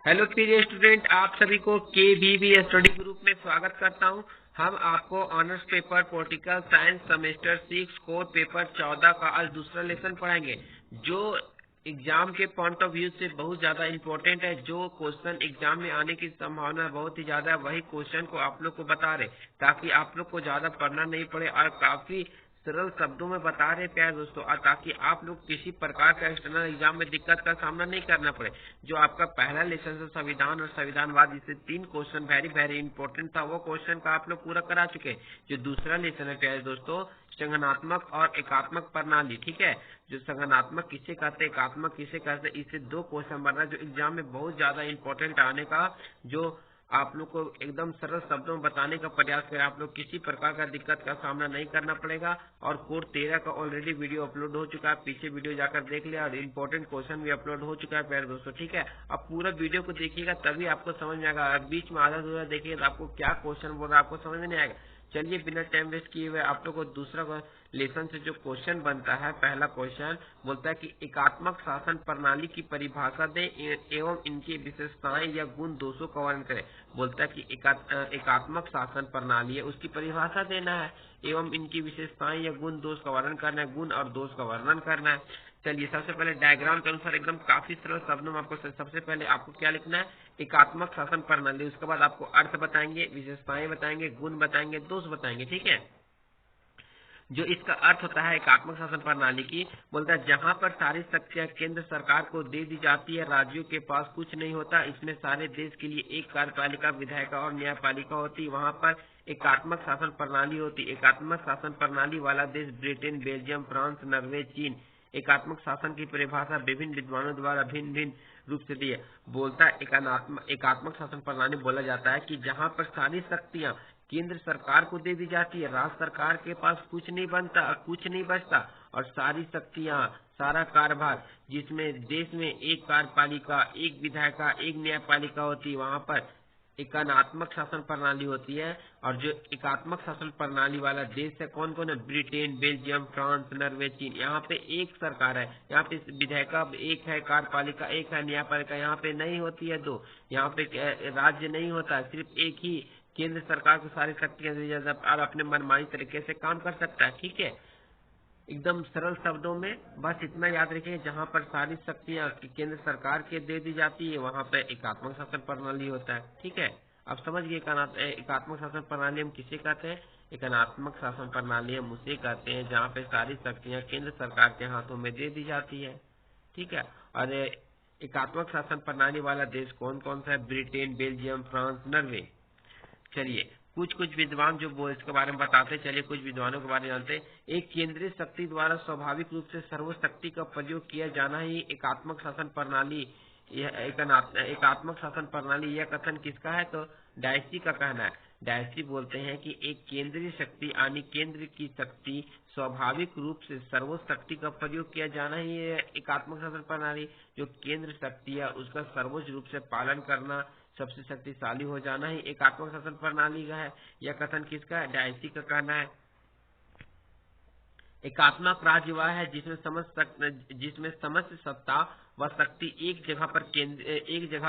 Hello प्रिय student, आप सभी को KVB स्टडी ग्रुप में स्वागत करता हूं। हम आपको honours paper political science semester 6 core paper 14 का आज दूसरा लेसन पढ़ाएंगे, जो एग्जाम के पॉइंट ऑफ व्यू से बहुत ज्यादा इम्पोर्टेंट है। जो क्वेश्चन एग्जाम में आने की संभावना बहुत ही ज्यादा है, वही क्वेश्चन को आप लोग को बता रहे, ताकि आप लोग को ज्यादा पढ़ना नहीं पड़े और काफी सरल शब्दों में बता रहे प्यारे दोस्तों, और ताकि आप लोग किसी प्रकार का एक्सटर्नल एग्जाम में दिक्कत का सामना नहीं करना पड़े। जो आपका पहला लेसन है संविधान और संविधानवाद, इससे 3 क्वेश्चन वेरी वेरी इंपॉर्टेंट था, वो क्वेश्चन का आप लोग पूरा करा चुके हैं। जो दूसरा लेसन है प्यारे दोस्तों, संगठनात्मक और एकात्मक प्रणाली, ठीक है। जो संगठनात्मक किसे कहते हैं, एकात्मक किसे कहते हैं, इससे 2 क्वेश्चन बन रहा है जो एग्जाम में बहुत ज्यादा इंपॉर्टेंट आने का, जो आप लोग को एकदम सरल शब्दों में बताने का प्रयास करें। आप लोग किसी प्रकार का दिक्कत का सामना नहीं करना पड़ेगा। और कोर 13 का ऑलरेडी वीडियो अपलोड हो चुका है, पीछे वीडियो जाकर देख लिया, और इम्पोर्टेंट क्वेश्चन भी अपलोड हो चुका है प्यारे दोस्तों, ठीक है। अब पूरा वीडियो को देखिएगा तभी आपको समझ में आएगा। बीच में आधा अधूरा देखिए तो आपको क्या क्वेश्चन बोल रहा है आपको समझ में नहीं आएगा। चलिए बिना टाइम वेस्ट किए हुए आप लोग को दूसरा लेसन से जो क्वेश्चन बनता है, पहला क्वेश्चन बोलता है कि एकात्मक शासन प्रणाली की परिभाषा दें एवं इनकी विशेषताएं या गुण दोषों का वर्णन करें। बोलता है कि एकात्मक शासन प्रणाली है, उसकी परिभाषा देना है एवं इनकी विशेषताएं या गुण दोष का वर्णन करना है, गुण और दोष का वर्णन करना है। चलिए सबसे पहले डायग्राम के अनुसार एकदम काफी सरल शब्दों में आपको सबसे पहले आपको क्या लिखना है, एकात्मक शासन प्रणाली। उसके बाद आपको अर्थ बताएंगे, विशेषताएं बताएंगे, गुण बताएंगे, दोष बताएंगे, ठीक है। जो इसका अर्थ होता है एकात्मक शासन प्रणाली की, बोलता है जहां पर सारी शक्तियां केंद्र सरकार को दे दी जाती है, राज्यों के पास कुछ नहीं होता, इसमें सारे देश के लिए एक कार्यपालिका, विधायिका और न्यायपालिका होती, वहां पर एकात्मक शासन प्रणाली होती। एकात्मक शासन प्रणाली वाला देश ब्रिटेन, बेल्जियम, फ्रांस, नॉर्वे, चीन। एकात्मक शासन की परिभाषा विभिन्न विद्वानों द्वारा भिन्न भिन्न रूप से दी है। बोलता है एकात्मक शासन प्रणाली बोला जाता है कि जहां पर सारी शक्तियां केंद्र सरकार को दे दी जाती है, राज्य सरकार के पास कुछ नहीं बनता, कुछ नहीं बचता, और सारी शक्तियां, सारा कार्यभार, जिसमें देश में एक कार्यपालिका, एक विधायिका, एक न्यायपालिका होती है, वहां पर एकात्मक शासन प्रणाली होती है। और जो एकात्मक शासन प्रणाली वाला देश है कौन कौन है, ब्रिटेन, बेल्जियम, फ्रांस, नॉर्वे, चीन। यहाँ पे एक सरकार है, यहाँ पे विधायिका एक है, कार्यपालिका एक है, न्यायपालिका यहाँ पे नहीं होती है दो, यहाँ पे राज्य नहीं होता है, सिर्फ एक ही केंद्र सरकार को सारी शक्तियां दी जाती है और अपने मनमानी तरीके से काम कर सकता है, ठीक है। एकदम सरल शब्दों में बस इतना याद रखिए, जहां पर सारी शक्तियां केंद्र सरकार के दे दी जाती है, वहां पर एकात्मक शासन प्रणाली होता है, ठीक है। अब समझ गए एकात्मक शासन प्रणाली हम किसे कहते हैं। एकात्मक शासन प्रणाली हम उसे कहते हैं जहाँ पे सारी शक्तियां केंद्र सरकार के हाथों में दे दी जाती है, ठीक है। और एकात्मक शासन प्रणाली वाला देश कौन कौन सा है, ब्रिटेन, बेल्जियम, फ्रांस, नॉर्वे। चलिए कुछ कुछ विद्वान जो वो इसके बारे में बताते, चलिए कुछ विद्वानों के बारे में जानते हैं। एक केंद्रीय शक्ति द्वारा स्वाभाविक रूप से सर्वशक्ति का प्रयोग किया जाना ही एकात्मक शासन प्रणाली, यह एकात्मक शासन प्रणाली, यह कथन किसका है, तो डायसी का कहना है। डायसी बोलते हैं कि एक केंद्रीय शक्ति यानी केंद्र की शक्ति स्वाभाविक रूप से सर्वशक्ति का प्रयोग किया जाना ही एकात्मक शासन प्रणाली। जो केंद्र शक्ति है उसका सर्वोच्च रूप से पालन करना, सबसे शक्तिशाली हो जाना ही एकात्मक शासन प्रणाली का है। यह कथन किसका है, डायसी का कहना है। एकात्मक राज्य वह है जिसमें समस्त सत्ता व शक्ति एक जगह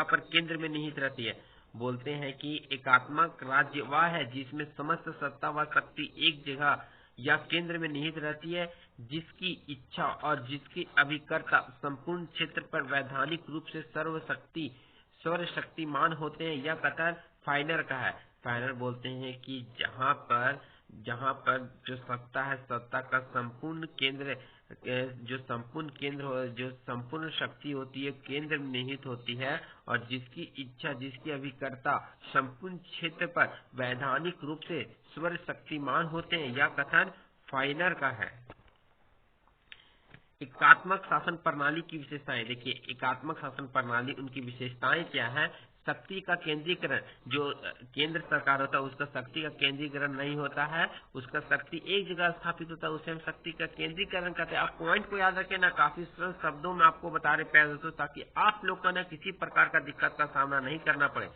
पर केंद्र में निहित रहती है। बोलते हैं कि एकात्मक राज्य वह है जिसमें समस्त सत्ता व शक्ति एक जगह या केंद्र में निहित रहती है, जिसकी इच्छा और जिसकी अभिकर्ता संपूर्ण क्षेत्र पर वैधानिक रूप से सर्वशक्तिमान होते हैं। यह कथन फाइनर का है। फाइनर बोलते हैं कि जहाँ पर जो सत्ता है, सत्ता का संपूर्ण केंद्र, जो संपूर्ण शक्ति होती है केंद्र में निहित होती है, और जिसकी इच्छा, जिसकी अभिकर्ता संपूर्ण क्षेत्र पर वैधानिक रूप से सर्वशक्तिमान होते हैं। यह कथन फाइनर का है। एकात्मक शासन प्रणाली की विशेषताएं देखिए, एकात्मक शासन प्रणाली उनकी विशेषताएं क्या है। शक्ति का केंद्रीकरण, जो केंद्र सरकार होता है उसका शक्ति का केंद्रीकरण नहीं होता है, उसका शक्ति एक जगह स्थापित होता है, उसे हम शक्ति का केंद्रीकरण कहते हैं। आप पॉइंट को याद रखें ना, काफी सरल शब्दों में आपको बता रहे प्यारे दोस्तों, ताकि आप लोग को ना किसी प्रकार का दिक्कत का सामना नहीं करना पड़े।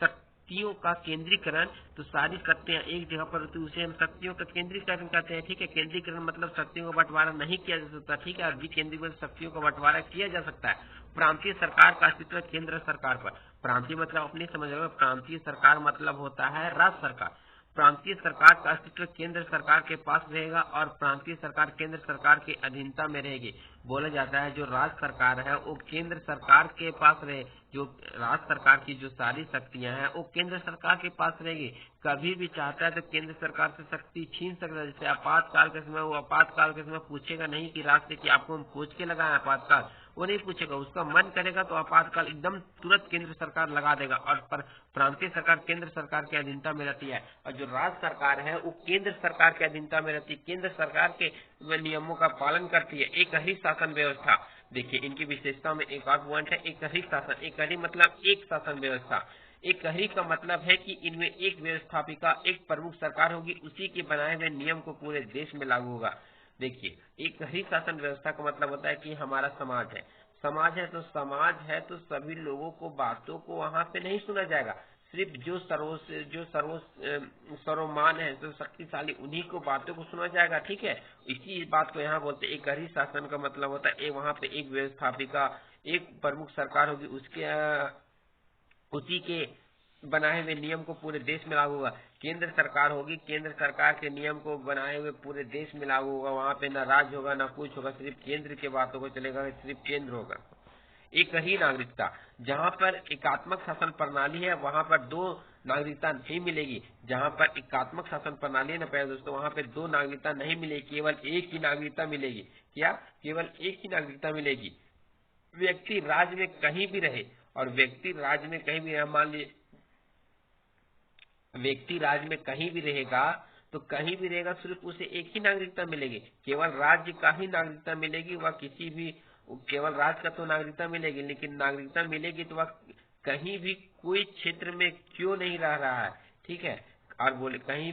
शक्तियों का केंद्रीकरण, तो सारी शक्तियां एक जगह पर होती है, उसे हम शक्तियों का केंद्रीकरण कहते हैं, ठीक है। केंद्रीकरण मतलब शक्तियों का बंटवारा नहीं किया जा सकता, ठीक है। विकेंद्रीकरण शक्तियों का बंटवारा किया जा सकता है। प्रांतीय सरकार का अस्तित्व केंद्र सरकार पर। प्रांतीय मतलब अपनी समझ लो, प्रांतीय सरकार मतलब होता है राज्य सरकार। प्रांतीय सरकार का अस्तित्व केंद्र सरकार के पास रहेगा और प्रांतीय सरकार केंद्र सरकार के अधीनता में रहेगी। बोला जाता है जो राज्य सरकार है वो केंद्र सरकार के पास रहे, जो राज्य सरकार की जो सारी शक्तियां हैं वो केंद्र सरकार के पास रहेगी। कभी भी चाहता है तो केंद्र सरकार से शक्ति छीन सकता है। जैसे आपातकाल के समय, वो आपातकाल के समय पूछेगा नहीं कि रास्ते की आपको हम पूछ के लगाए आपातकाल, वो नहीं पूछेगा। उसका मन करेगा तो आपातकाल एकदम तुरंत केंद्र सरकार लगा देगा। और पर प्रांतीय सरकार केंद्र सरकार के अधीनता में रहती है और जो राज्य सरकार है वो केंद्र सरकार के अधीनता में रहती है, केंद्र सरकार के नियमों का पालन करती है। एक ही शासन व्यवस्था, देखिए इनकी विशेषता में एक और पॉइंट है, एक ही शासन। एक ही मतलब एक शासन व्यवस्था। एक ही का मतलब है कि इनमें एक व्यवस्थापिका, एक प्रमुख सरकार होगी, उसी के बनाए हुए नियम को पूरे देश में लागू होगा। देखिए एक ही शासन व्यवस्था का मतलब होता है कि हमारा समाज है, समाज है तो सभी लोगों को बातों को वहां पे नहीं सुना जाएगा। सिर्फ जो सर्वमान है, जो शक्तिशाली, उन्हीं को बातों को सुना जाएगा। ठीक है, इसी बात को यहाँ बोलते हैं। एक ही शासन का मतलब होता है वहां पे एक व्यवस्थापिका, एक प्रमुख सरकार होगी, उसी के बनाए हुए नियम को पूरे देश में लागू होगा। केंद्र सरकार होगी, केंद्र सरकार के नियम को बनाए हुए पूरे देश में लागू होगा। वहां पे ना राज्य होगा ना कुछ होगा, सिर्फ केंद्र के बातों को चलेगा, सिर्फ केंद्र होगा। एक ही नागरिकता, जहां पर एकात्मक शासन प्रणाली है वहां पर दो नागरिकता नहीं मिलेगी। जहां पर एकात्मक शासन प्रणाली है ना प्यारे दोस्तों, वहां पे दो नागरिकता नहीं मिलेगी, केवल एक ही नागरिकता मिलेगी। क्या? केवल एक ही नागरिकता मिलेगी। व्यक्ति राज्य में कहीं भी रहे, और व्यक्ति राज्य में कहीं भी, मान लीजिए व्यक्ति राज्य में कहीं भी रहेगा तो कहीं भी रहेगा, सिर्फ उसे एक ही नागरिकता मिलेगी, केवल राज्य का ही नागरिकता मिलेगी। वह किसी भी, केवल राज्य का तो नागरिकता मिलेगी, लेकिन नागरिकता मिलेगी तो वह कहीं भी कोई क्षेत्र में क्यों नहीं रह रहा है। ठीक है, और बोले कहीं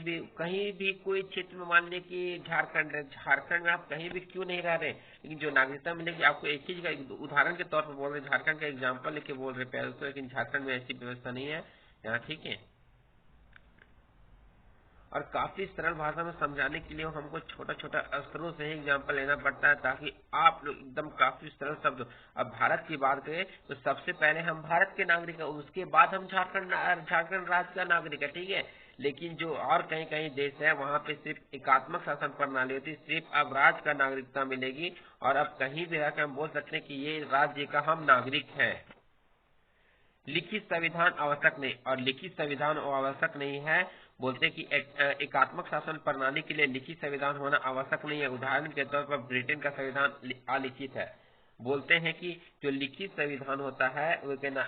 भी कोई क्षेत्र में, मान लीजिए कि झारखंड में आप कहीं भी क्यों नहीं रह रहे, लेकिन जो नागरिकता मिलेगी आपको एक ही जगह। उदाहरण के तौर पर बोल रहे, झारखंड का एग्जाम्पल लेके बोल रहे प्यारे दोस्तों, लेकिन झारखंड में ऐसी व्यवस्था नहीं है यहाँ। ठीक है, और काफी सरल भाषा में समझाने के लिए हमको छोटा छोटा अक्षरों से ही एग्जाम्पल लेना पड़ता है, ताकि आप लोग एकदम काफी सरल शब्द। अब भारत की बात करें तो सबसे पहले हम भारत के नागरिक हैं, उसके बाद हम झारखंड राज्य का नागरिक है। ठीक है, लेकिन जो और कहीं कहीं देश है वहां पे सिर्फ एकात्मक शासन प्रणाली होती है, सिर्फ अब राज्य का नागरिकता मिलेगी, और अब कहीं भी रहकर हम बोल सकते हैं कि ये राज्य का हम नागरिक हैं। लिखित संविधान आवश्यक नहीं, और लिखित संविधान आवश्यक नहीं है। बोलते हैं कि एकात्मक शासन प्रणाली के लिए लिखित संविधान होना आवश्यक नहीं है। उदाहरण के तौर पर ब्रिटेन का संविधान अलिखित है। बोलते हैं कि जो लिखित संविधान होता है वो कहना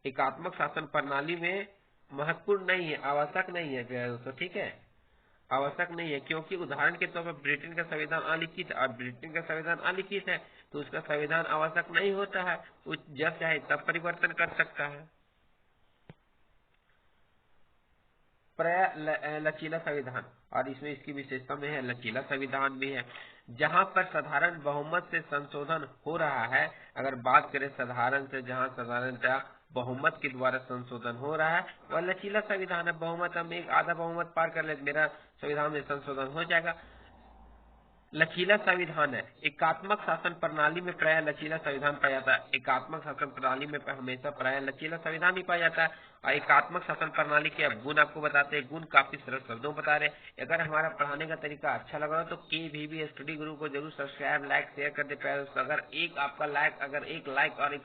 एकात्मक शासन प्रणाली में महत्वपूर्ण नहीं है, आवश्यक नहीं है दोस्तों। ठीक है, आवश्यक नहीं है, क्योंकि उदाहरण के तौर पर ब्रिटेन का संविधान अलिखित है, और ब्रिटेन का संविधान अलिखित है तो उसका संविधान आवश्यक नहीं होता है, वो जब चाहे तब परिवर्तन कर सकता है। प्राय लचीला संविधान, और इसमें इसकी विशेषता में है लचीला संविधान भी है, जहां पर साधारण बहुमत से संशोधन हो रहा है। अगर बात करें साधारण से, जहां साधारणतः बहुमत के द्वारा संशोधन हो रहा है, वह लचीला संविधान है। बहुमत, हम एक आधा बहुमत पार कर ले, मेरा संविधान में संशोधन हो जाएगा, लचीला संविधान है। एकात्मक शासन प्रणाली में प्राय लचीला संविधान पाया जाता है। एकात्मक शासन प्रणाली में हमेशा प्राय लचीला संविधान ही पाया जाता है। और एकात्मक शासन प्रणाली के अब गुण आपको बताते हैं, गुण काफी सरल शब्दों में बता रहे हैं। अगर हमारा पढ़ाने का तरीका अच्छा लग रहा हो तो KVB स्टडी गुरु को जरूर सब्सक्राइब, लाइक, शेयर कर दे प्यारे दोस्तों। अगर एक लाइक और एक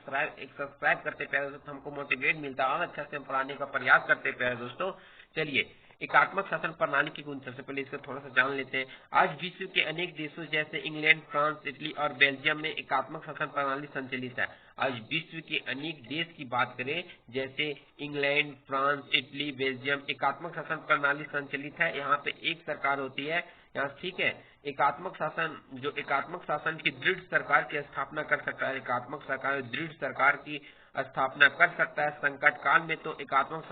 सब्सक्राइब करते प्यारे दोस्तों, हमको मोटिवेट मिलता है और अच्छा से हम पढ़ाने का प्रयास करते प्यारे दोस्तों। चलिए, एकात्मक शासन प्रणाली के गुण, सबसे पहले इसको थोड़ा सा जान लेते हैं। आज विश्व के अनेक देशों जैसे इंग्लैंड, फ्रांस, इटली और बेल्जियम में एकात्मक शासन प्रणाली संचालित है। आज विश्व के अनेक देश की बात करें, जैसे इंग्लैंड, फ्रांस, इटली, बेल्जियम, एकात्मक शासन प्रणाली संचालित है। यहाँ पे एक सरकार होती है यहाँ। ठीक है, एकात्मक शासन की दृढ़ सरकार की स्थापना कर सकता है। एकात्मक सरकार दृढ़ सरकार की स्थापना कर सकता है। संकट काल में तो एकात्मक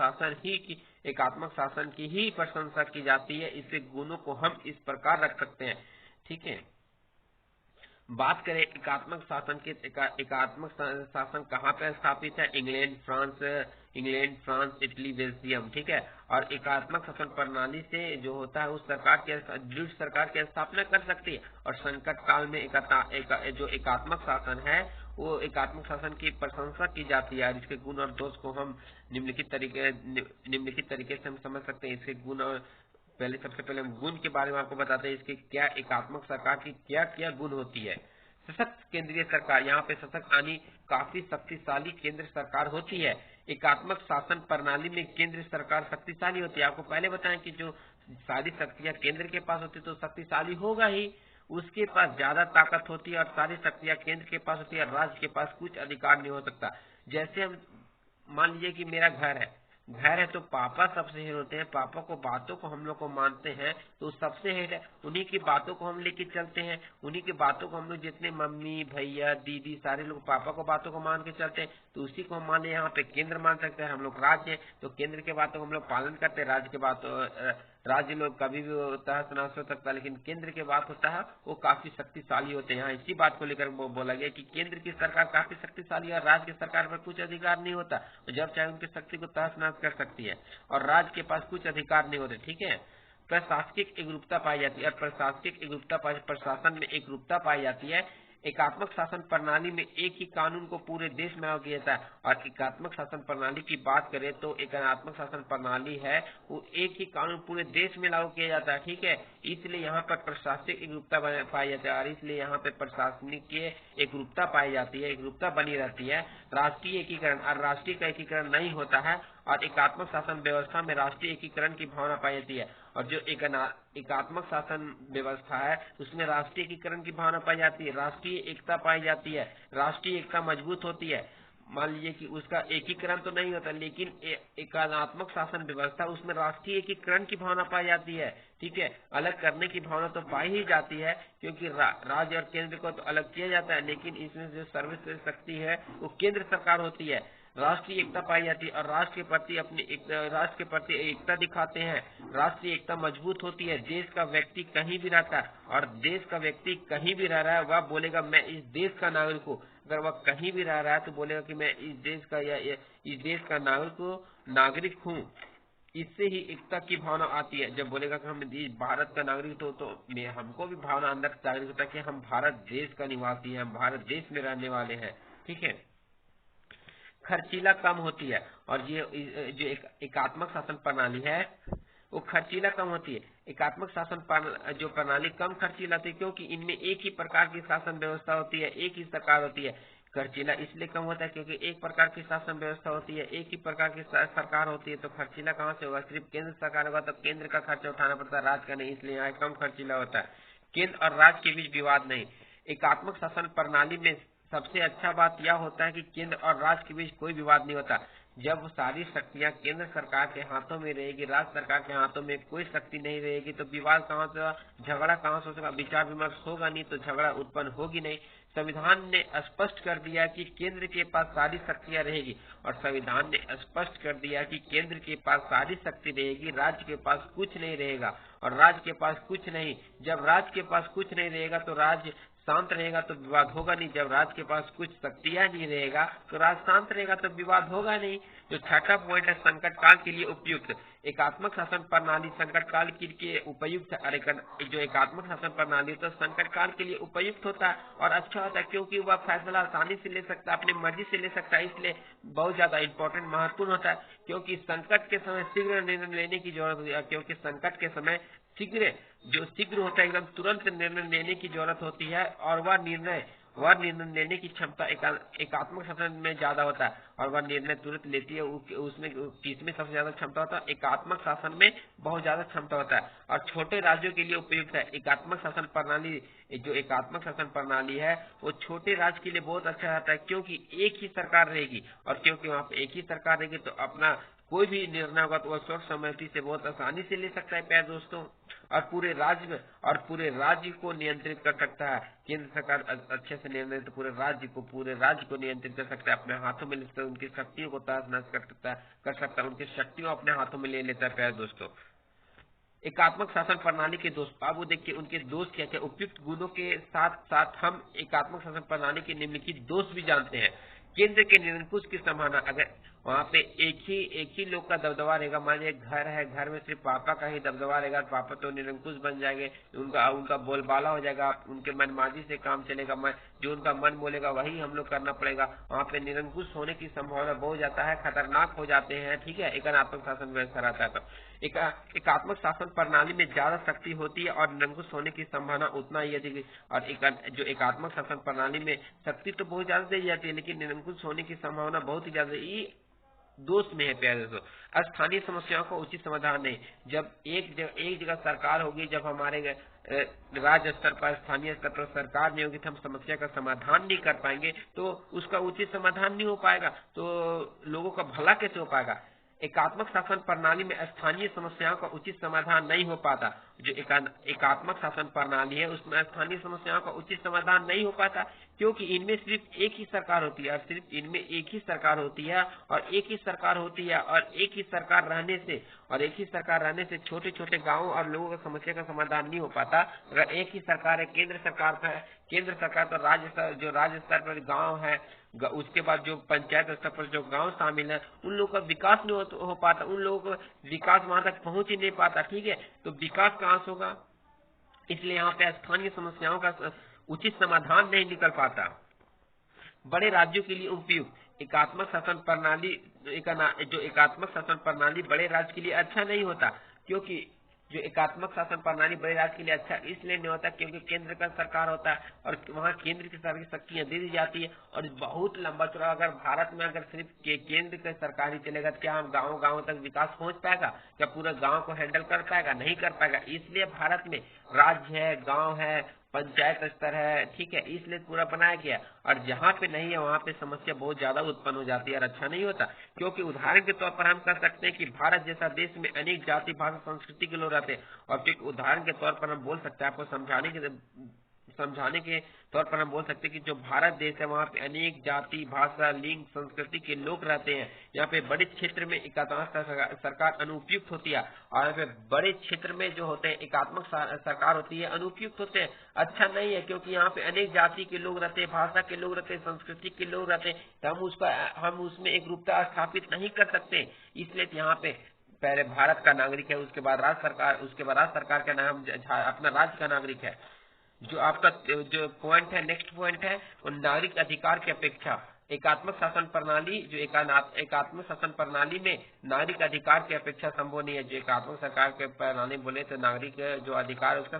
शासन की ही प्रशंसा की जाती है। इसके गुणों को हम इस प्रकार रख सकते हैं। ठीक है, बात करें एकात्मक शासन कहाँ पे स्थापित है? England, France, Italy, Belgium. ठीक है, और एकात्मक शासन प्रणाली से जो होता है उस सरकार के दृढ़ सरकार की स्थापना कर सकती है। और संकट काल में जो एकात्मक शासन है वो एकात्मक शासन की प्रशंसा की जाती है। और इसके गुण और दोष को हम निम्नलिखित तरीके से हम समझ सकते हैं। इसके गुण और सबसे पहले हम गुण के बारे में आपको बताते हैं, इसके क्या एकात्मक सरकार की क्या क्या गुण होती है। सशक्त केंद्रीय सरकार, यहाँ पे सशक्त यानी काफी शक्तिशाली केंद्र सरकार होती है। एकात्मक शासन प्रणाली में केंद्र सरकार शक्तिशाली होती है। आपको पहले बताएं कि जो सारी शक्तियां केंद्र के पास होती है तो शक्तिशाली होगा ही, उसके पास ज्यादा ताकत होती है और सारी शक्तियां केंद्र के पास होती है। राज्य के पास कुछ अधिकार नहीं हो सकता। जैसे हम मान लीजिए कि मेरा घर है तो पापा सबसे हेड होते हैं। पापा को बातों को हम लोग को मानते हैं तो सबसे हेड है, उन्हीं की बातों को हम लेके चलते हैं। उन्हीं की बातों को हम लोग जितने मम्मी भैया दीदी सारे लोग पापा को बातों को मान के चलते हैं, तो उसी को हम मान ले। यहाँ पे केंद्र मान सकते हैं, हम लोग राज्य है तो केंद्र के बातों को हम लोग पालन करते हैं। राज्य लोग कभी भी तहस नहस हो सकता है, लेकिन केंद्र के बात होता है वो काफी शक्तिशाली होते हैं। यहाँ इसी बात को लेकर बोला गया कि केंद्र की सरकार काफी शक्तिशाली है और राज्य की सरकार पर कुछ अधिकार नहीं होता, जब चाहे उनकी शक्ति को तहस नहस कर सकती है और राज्य के पास कुछ अधिकार नहीं होते। ठीक है, प्रशासनिक एकरूपता पाई जाती है और प्रशासनिक एकरूपता प्रशासन में एकरूपता पाई जाती है। एकात्मक शासन प्रणाली में एक ही कानून को पूरे देश में लागू किया जाता है। और एकात्मक शासन प्रणाली की बात करें तो एकात्मक शासन प्रणाली है वो एक ही कानून पूरे देश में लागू किया जाता है। ठीक है, इसलिए यहाँ पर प्रशासनिक एकरूपता पाई जाती है और इसलिए यहाँ पे प्रशासनिक एकरूपता पाई जाती है, एकरूपता बनी रहती है। राष्ट्रीय एकीकरण और राष्ट्रीय का एकीकरण नहीं होता है और एकात्मक शासन व्यवस्था में राष्ट्रीय एकीकरण की भावना पाई जाती है। और जो एकात्मक शासन व्यवस्था है उसमें राष्ट्रीय एकीकरण की भावना पाई जाती है, राष्ट्रीय एकता पाई जाती है, राष्ट्रीय एकता मजबूत होती है। मान लीजिए कि उसका एकीकरण तो नहीं होता, लेकिन एकात्मक शासन व्यवस्था उसमें राष्ट्रीय एकीकरण की भावना पाई जाती है। ठीक है, अलग करने की भावना तो पाई ही जाती है क्योंकि राज्य और केंद्र को तो अलग किया जाता है, लेकिन इसमें जो सर्वश्रेष्ठ शक्ति है वो केंद्र सरकार होती है। राष्ट्रीय एकता पाई जाती है और राष्ट्र के प्रति एकता दिखाते हैं। राष्ट्रीय एकता मजबूत होती है। देश का व्यक्ति कहीं भी रहता है और देश का व्यक्ति कहीं भी रह रहा है वह बोलेगा मैं इस देश का नागरिक हूँ। अगर वह कहीं भी रह रहा है तो बोलेगा कि मैं इस देश का या इस देश का नागरिक हूँ। इससे ही एकता की भावना आती है। जब बोलेगा कि हम भारत का नागरिक तो हमको भी भावना अंदर जागृत होता है कि हम भारत देश का निवासी हैं, हम भारत देश में रहने वाले हैं। ठीक है, खर्चीला कम होती है और ये जो एकात्मक शासन प्रणाली है वो खर्चीला कम होती है। एकात्मक शासन जो प्रणाली कम खर्चीला होती है क्योंकि इनमें एक ही प्रकार की शासन व्यवस्था होती है, एक ही सरकार होती है। खर्चीला इसलिए कम होता है क्योंकि एक प्रकार की शासन व्यवस्था होती है, एक ही प्रकार की सरकार होती है, तो खर्चीला कहाँ से होगा? सिर्फ केंद्र सरकार होगा तो केंद्र का खर्चा उठाना पड़ता है, राज्य का नहीं, इसलिए यहाँ कम खर्चीला होता है। केंद्र और राज्य के बीच विवाद नहीं। एकात्मक शासन प्रणाली में सबसे अच्छा बात यह होता है कि केंद्र और राज्य के बीच कोई विवाद नहीं होता। जब सारी शक्तियां केंद्र सरकार के हाथों में रहेगी, राज्य सरकार के हाथों में कोई शक्ति नहीं रहेगी, तो विवाद कहाँ से, झगड़ा कहाँ से हो सकेगा? विचार विमर्श होगा नहीं तो झगड़ा उत्पन्न होगी नहीं। संविधान ने स्पष्ट कर दिया कि केंद्र के पास सारी शक्तियां रहेगी और संविधान ने स्पष्ट कर दिया कि केंद्र के पास सारी शक्ति रहेगी, राज्य के पास कुछ नहीं रहेगा और राज्य के पास कुछ नहीं। जब राज्य के पास कुछ नहीं रहेगा तो राज्य शांत रहेगा तो विवाद होगा नहीं। जब राज्य के पास कुछ शक्तियां नहीं रहेगा तो राज्य शांत रहेगा तो विवाद होगा नहीं। जो छठा पॉइंट है संकट काल के लिए उपयुक्त। एकात्मक शासन प्रणाली संकट काल के लिए उपयुक्त है। जो एकात्मक शासन प्रणाली तो संकट काल के लिए उपयुक्त होता है और अच्छा होता है क्योंकि वह फैसला आसानी से ले सकता है, अपनी मर्जी से ले सकता है, इसलिए बहुत ज्यादा इंपॉर्टेंट महत्वपूर्ण होता है। क्योंकि संकट के समय शीघ्र निर्णय लेने की जरूरत होती है, क्योंकि संकट के समय शीघ्र होता है, एकदम तुरंत निर्णय लेने की जरूरत होती है और वह निर्णय लेने की क्षमता एकात्मक शासन में ज्यादा होता है और वह निर्णय तुरंत लेती है। उसमें किसमें सबसे ज्यादा क्षमता होता है? एकात्मक शासन में बहुत ज्यादा क्षमता होता है और छोटे राज्यों के लिए उपयुक्त है। एकात्मक शासन प्रणाली जो एकात्मक शासन प्रणाली है वो छोटे राज्य के लिए बहुत अच्छा रहता है क्योंकि एक ही सरकार रहेगी और क्योंकि वहाँ पे एक ही सरकार रहेगी तो अपना कोई भी निर्णय होगा तो वह सर्व सम्मति से बहुत आसानी से ले सकता है प्यारे दोस्तों, और पूरे राज्य को नियंत्रित कर सकता है। केंद्र सरकार अच्छे से निर्णय तो पूरे राज्य को नियंत्रित कर सकता है, अपने हाथों में ले सकता है, उनकी शक्तियों को तहस नहस कर सकता है, उनकी शक्तियों अपने हाथों में ले लेता है प्यारे दोस्तों। एकात्मक शासन प्रणाली के दोष, अब वो देखिए उनके दोष क्या क्या। उपयुक्त गुणों के साथ साथ हम एकात्मक शासन प्रणाली के निम्नलिखित दोष भी जानते हैं। केंद्र के निरंकुश की संभावना, अगर वहाँ पे एक ही लोग का दबदबा रहेगा। मान लीजिए घर है, घर में सिर्फ पापा का ही दबदबा रहेगा, पापा तो निरंकुश बन जाएंगे, उनका बोलबाला हो जाएगा, उनके मनमाजी से काम चलेगा, जो उनका मन बोलेगा वही हम लोग करना पड़ेगा। वहाँ पे निरंकुश होने की संभावना बहुत जाता है, खतरनाक हो जाते हैं, ठीक है। एकात्मक शासन व्यवस्था रहता है। तो एकात्मक शासन प्रणाली में ज्यादा शक्ति होती है और निरंकुश होने की संभावना उतना ही अधिक। और जो एकात्मक शासन प्रणाली में शक्ति तो बहुत ज्यादा दी जाती है, लेकिन निरंकुश होने की संभावना बहुत ही ज्यादा। ये दोष में है प्यारे दोस्तों। स्थानीय समस्याओं का उचित समाधान नहीं। जब एक जगह सरकार होगी, जब हमारे राज्य स्तर पर, स्थानीय स्तर पर सरकार नहीं होगी, तो हम समस्या का समाधान नहीं कर पाएंगे, तो उसका उचित समाधान नहीं हो पाएगा, तो लोगों का भला कैसे हो पाएगा। एकात्मक शासन प्रणाली में स्थानीय समस्याओं का उचित समाधान नहीं हो पाता। जो एकात्मक शासन प्रणाली है उसमें स्थानीय समस्याओं का उचित समाधान नहीं हो पाता, क्योंकि इनमें सिर्फ एक ही सरकार होती है, और सिर्फ इनमें एक ही सरकार होती है, और एक ही सरकार होती है, और एक ही सरकार रहने से छोटे छोटे गांवों और लोगों की समस्या का समाधान नहीं हो पाता। अगर एक ही सरकार है, केंद्र सरकार तो राज्य स्तर पर गांव है, उसके बाद जो पंचायत स्तर पर जो गांव शामिल है, उन लोगों का विकास नहीं हो पाता, उन लोगों का विकास वहां तक पहुंच ही नहीं पाता, ठीक है। तो विकास कहां से होगा। इसलिए यहाँ पे स्थानीय समस्याओं का उचित समाधान नहीं निकल पाता। बड़े राज्यों के लिए उपयुक्त एकात्मक शासन प्रणाली बड़े राज्य के लिए अच्छा नहीं होता, क्योंकि जो एकात्मक शासन प्रणाली बड़े राज्य के लिए अच्छा इसलिए नहीं होता क्योंकि केंद्र का सरकार होता है, और वहाँ केंद्र की सारी शक्तियां दे दी जाती है, और बहुत लंबा चौड़ा। अगर भारत में अगर सिर्फ केंद्र का सरकार ही चलेगा, तो क्या हम गाँव तक विकास पहुंच पाएगा, क्या पूरा गाँव को हैंडल कर पाएगा, नहीं कर पाएगा। इसलिए भारत में राज्य है, गाँव है, पंचायत स्तर है, ठीक है, इसलिए पूरा बनाया गया। और जहाँ पे नहीं है वहाँ पे समस्या बहुत ज्यादा उत्पन्न हो जाती है और अच्छा नहीं होता। क्योंकि उदाहरण के तौर पर हम कह सकते हैं कि भारत जैसा देश में अनेक जाति, भाषा, संस्कृति के लोग रहते हैं। और एक उदाहरण के तौर पर हम बोल सकते हैं, आपको समझाने के तौर पर हम बोल सकते हैं कि जो भारत देश है वहाँ पे अनेक जाति, भाषा, लिंग, संस्कृति के लोग रहते हैं। यहाँ पे बड़े क्षेत्र में एकात्मक सरकार अनुपयुक्त होती है, और यहाँ पे बड़े क्षेत्र में जो होते हैं एकात्मक सरकार होती है अनुपयुक्त होते हैं, अच्छा नहीं है। क्योंकि यहाँ पे अनेक जाति के लोग रहते हैं, भाषा के लोग रहते हैं, संस्कृति के लोग रहते हैं, तो हम उसमें एक रूपता स्थापित नहीं कर सकते। इसलिए यहाँ पे पहले भारत का नागरिक है, उसके बाद राज्य सरकार का नाम अपना राज्य का नागरिक है। जो आपका जो पॉइंट है, नेक्स्ट पॉइंट है, वो नागरिक अधिकार की अपेक्षा एकात्मक शासन प्रणाली, जो एकात्मक शासन प्रणाली में नागरिक अधिकार की अपेक्षा संभव नहीं है। जो एकात्मक सरकार के प्रणाली बोले तो नागरिक जो अधिकार है उसका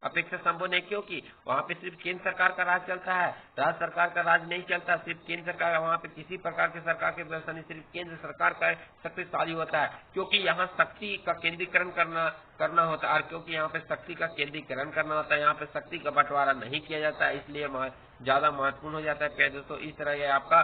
अपेक्षा संभव नहीं, क्योंकि वहाँ पे सिर्फ केंद्र सरकार का राज चलता है, राज्य सरकार का राज नहीं चलता। सिर्फ केंद्र सरकार, वहाँ पे किसी प्रकार की सरकार की व्यवस्था नहीं, सिर्फ केंद्र सरकार का शक्तिशाली होता है, क्योंकि यहाँ शक्ति का केंद्रीकरण करना होता है। और क्योंकि यहाँ पे शक्ति का केंद्रीकरण करना होता है, यहाँ पे शक्ति का बंटवारा नहीं किया जाता है, इसलिए ज्यादा महत्वपूर्ण हो जाता है। प्यारे दोस्तों, इस तरह ये आपका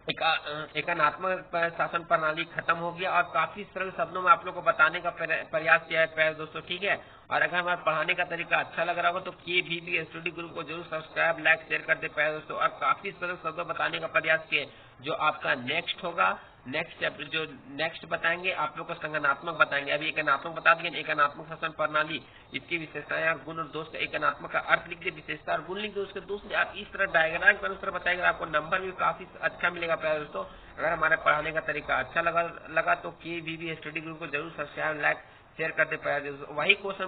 एकात्मक शासन प्रणाली खत्म हो गया, और काफी सरल शब्दों में आप लोग को बताने का प्रयास किया है प्यारे दोस्तों, ठीक है। और अगर हमारे पढ़ाने का तरीका अच्छा लग रहा होगा तो KVB स्टडी ग्रुप को जरूर सब्सक्राइब, लाइक, शेयर कर दे प्यारे दोस्तों। और काफी सरल शब्दों बताने का प्रयास किए। जो आपका नेक्स्ट होगा, नेक्स्ट बताएंगे आप लोग को संगठनात्मक बताएंगे। अभी एकात्मक बता दिए, एकात्मक शासन प्रणाली, इसकी विशेषताएं और गुण और दोष का एकात्मक का अर्थ लिख दे, विशेषता और गुण लिख दे, उसके दूसरे आप इस तरह डायग्राम के अनुसार बताएंगे, आपको नंबर भी काफी अच्छा मिलेगा प्यारे दोस्तों। अगर हमारे पढ़ाने का तरीका अच्छा लगा तो KVB स्टडी ग्रुप को जरूर सब्सक्राइब, लाइक, शेयर करते प्यारे दोस्तों। वही क्वेश्चन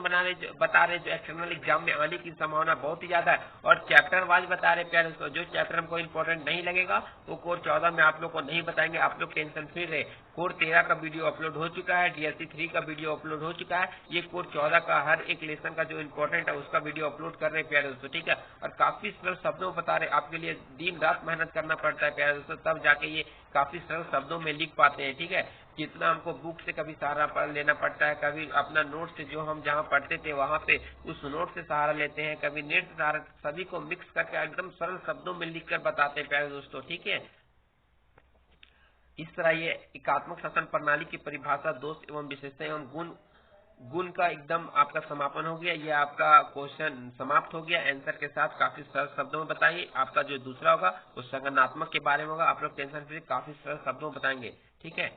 बता रहे जो एक्सटर्नल एग्जाम में आने की संभावना बहुत ही ज्यादा है, और चैप्टर वाइज बता रहे प्यारे दोस्तों। जो चैप्टर हमको इंपॉर्टेंट नहीं लगेगा वो कोर 14 में आप लोग को नहीं बताएंगे, आप लोग टेंशन फ्री रहे। कोर 13 का वीडियो अपलोड हो चुका है, DSC 3 का वीडियो अपलोड हो चुका है, ये कोर 14 का हर एक लेसन का जो इम्पोर्टेंट है उसका वीडियो अपलोड कर रहे हैं प्यारे दोस्तों, ठीक है। और काफी सरल शब्दों में बता रहे, आपके लिए दिन रात मेहनत करना पड़ता है प्यारे दोस्तों, तब जाके ये काफी सरल शब्दों में लिख पाते हैं, ठीक है। जितना हमको बुक से कभी सहारा पढ़ लेना पड़ता है, कभी अपना नोट से जो हम जहाँ पढ़ते थे वहां पे उस नोट से सहारा लेते हैं, कभी नेट से सहारा, सभी को मिक्स करके एकदम सरल शब्दों में लिखकर बताते हैं प्यारे दोस्तों, ठीक है। इस तरह ये एकात्मक शासन प्रणाली की परिभाषा, दोष एवं विशेषता एवं गुण का एकदम आपका समापन हो गया। ये आपका क्वेश्चन समाप्त हो गया आंसर के साथ, काफी सरल शब्दों में बताइए। आपका जो दूसरा होगा वो संगठनात्मक के बारे में होगा, आप लोग टेंशन फ्री काफी सरल शब्दों में बताएंगे, ठीक है।